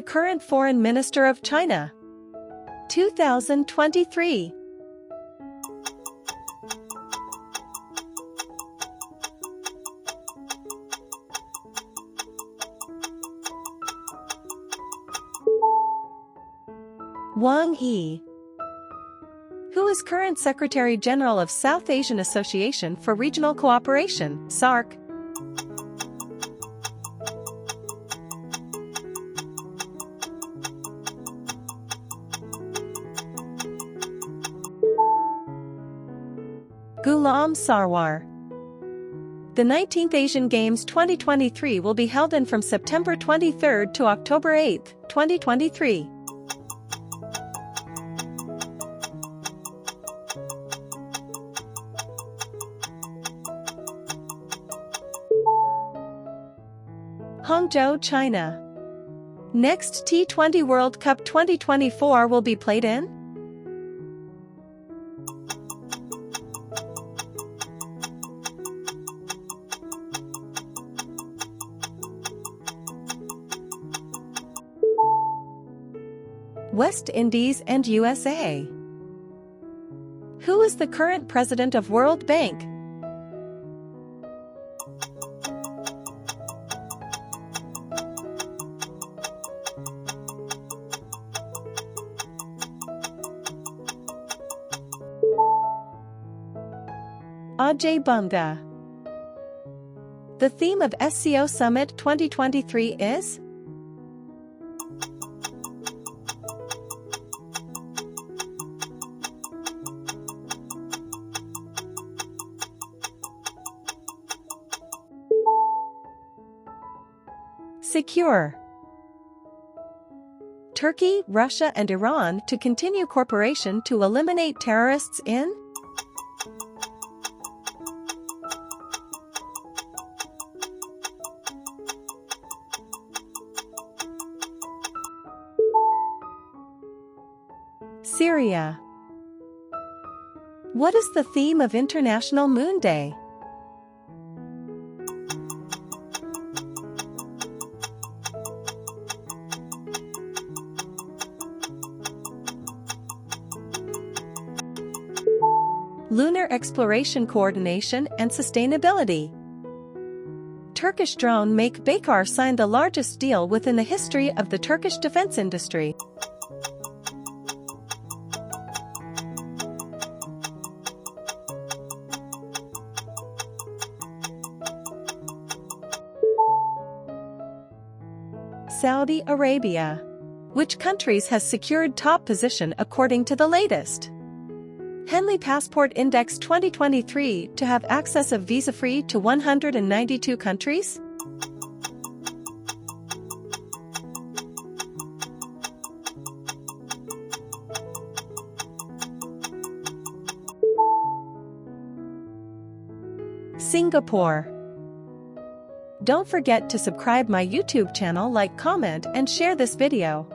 current Foreign Minister of China? 2023. Wang Yi. Who is current Secretary General of South Asian Association for Regional Cooperation, SAARC? Ghulam Sarwar. The 19th Asian Games 2023 will be held in from September 23 to October 8, 2023. Hangzhou, China. Next T20 World Cup 2024 will be played in? West Indies and USA. Who is the current president of World Bank? Ajay Banga. The theme of SCO Summit 2023 is? Secure. Turkey, Russia and Iran to continue cooperation to eliminate terrorists in? Syria. What is the theme of International Moon Day? Lunar Exploration Coordination and Sustainability. Turkish drone maker Baykar signed the largest deal within the history of the Turkish defense industry. Saudi Arabia. Which countries has secured top position according to the latest Henley Passport Index 2023 to have access of visa-free to 192 countries? Singapore. Don't forget to subscribe my YouTube channel, like, comment and share this video.